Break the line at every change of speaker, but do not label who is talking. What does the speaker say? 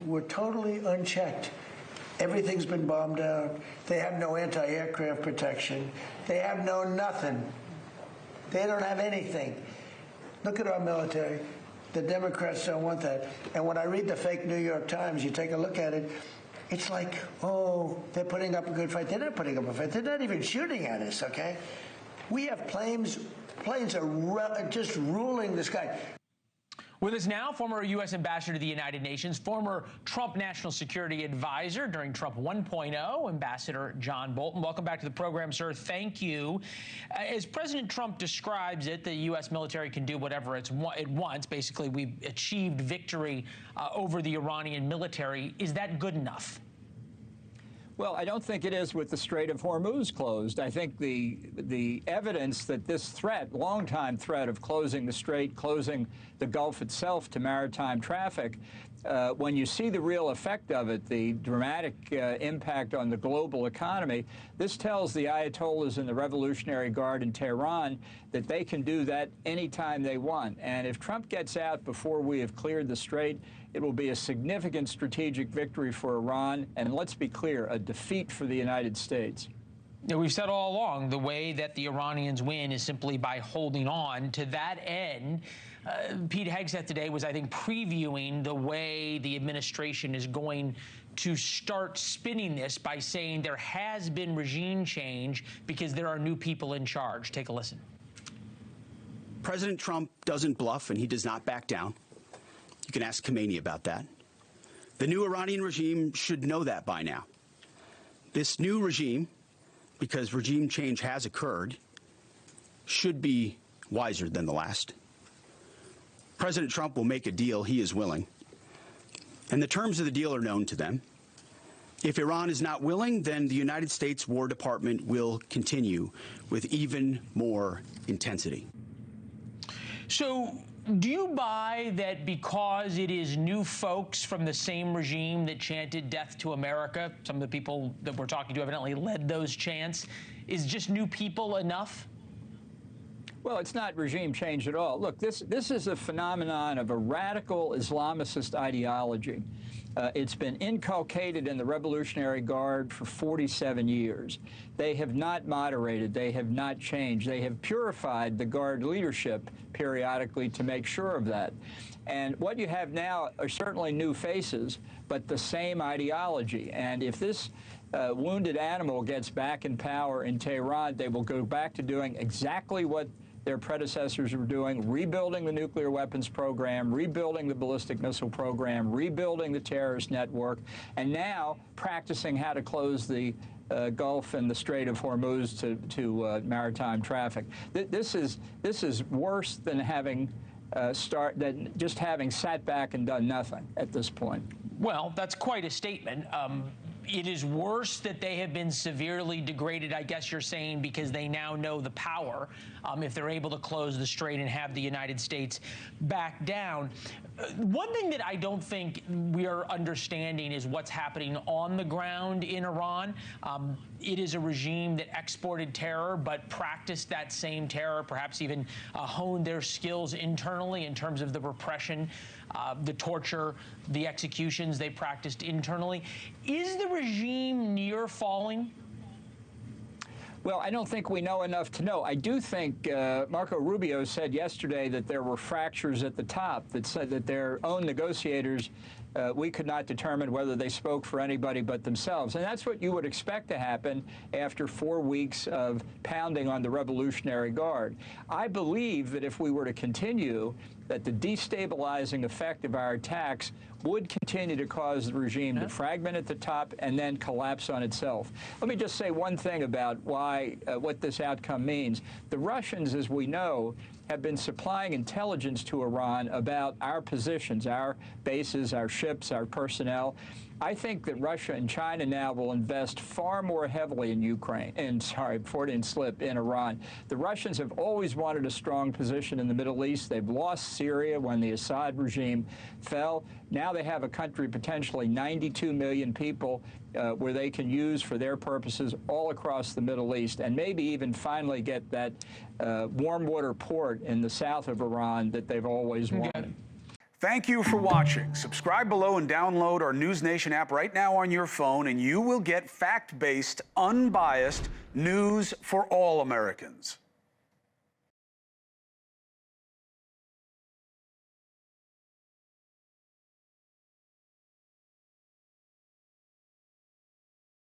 We're totally unchecked. Everything's been bombed out. They have no anti-aircraft protection. They have no nothing. They don't have anything. Look at our military. The Democrats don't want that. And when I read the fake New York Times, you take a look at it, it's like, oh, they're putting up a good fight. They're not putting up a fight. They're not even shooting at us, okay? We have planes are just ruling the sky.
With us now, former U.S. Ambassador to the United Nations, former Trump National Security Advisor during Trump 1.0, Ambassador John Bolton. Welcome back to the program, sir. Thank you. As President Trump describes it, the U.S. military can do whatever it wants. Basically, we've achieved victory over the Iranian military. Is that good enough?
Well, I don't think it is with the Strait of Hormuz closed. I think the evidence that this threat, longtime threat of closing the strait, closing the Gulf itself to maritime traffic, when you see the real effect of it, the dramatic impact on the global economy, this tells the Ayatollahs and the Revolutionary Guard in Tehran that they can do that anytime they want. And if Trump gets out before we have cleared the strait, it will be a significant strategic victory for Iran, and let's be clear, a defeat for the United States.
Now, we've said all along the way that the Iranians win is simply by holding on. To that end, Pete Hegseth today was, I think, previewing the way the administration is going to start spinning this by saying there has been regime change because there are new people in charge. Take a listen.
President Trump doesn't bluff, and he does not back down. You can ask Khomeini about that. The new Iranian regime should know that by now. This new regime, because regime change has occurred, should be wiser than the last. President Trump will make a deal he is willing, and the terms of the deal are known to them. If Iran is not willing, then the United States War Department will continue with even more intensity.
So, do you buy that because it is new folks from the same regime that chanted death to America, some of the people that we're talking to evidently led those chants, is just new people enough?
Well, it's not regime change at all. Look, this is a phenomenon of a radical Islamicist ideology. It's been inculcated in the Revolutionary Guard for 47 years. They have not moderated. They have not changed. They have purified the Guard leadership periodically to make sure of that. And what you have now are certainly new faces, but the same ideology. And if this wounded animal gets back in power in Tehran, they will go back to doing exactly what their predecessors were doing, rebuilding the nuclear weapons program, rebuilding the ballistic missile program, rebuilding the terrorist network, and now practicing how to close the Gulf and the Strait of Hormuz to maritime traffic. This is worse than having just having sat back and done nothing at this point.
Well, that's quite a statement. It is worse that they have been severely degraded, I guess you're saying, because they now know the power, if they're able to close the strait and have the United States back down. One thing that I don't think we are understanding is what's happening on the ground in Iran. It is a regime that exported terror, but practiced that same terror, perhaps even honed their skills internally in terms of the repression, the torture, the executions they practiced internally. Is the regime near falling?
Well, I don't think we know enough to know. I do think Marco Rubio said yesterday that there were fractures at the top, that said that their own negotiators, we could not determine whether they spoke for anybody but themselves. And that's what you would expect to happen after 4 weeks of pounding on the Revolutionary Guard. I believe that if we were to continue, that the destabilizing effect of our attacks would continue to cause the regime to fragment at the top and then collapse on itself. Let me just say one thing about why, what this outcome means. The Russians, as we know, have been supplying intelligence to Iran about our positions, our bases, our ships, our personnel. I think that Russia and China now will invest far more heavily in Ukraine, Freudian slip, in Iran. The Russians have always wanted a strong position in the Middle East. They've lost Syria when the Assad regime fell. Now they have a country, potentially 92 million people, where they can use for their purposes all across the Middle East, and maybe even finally get that warm water port in the south of Iran that they've always wanted.
Thank you for watching. Subscribe below and download our NewsNation app right now on your phone, and you will get fact-based, unbiased news for all Americans.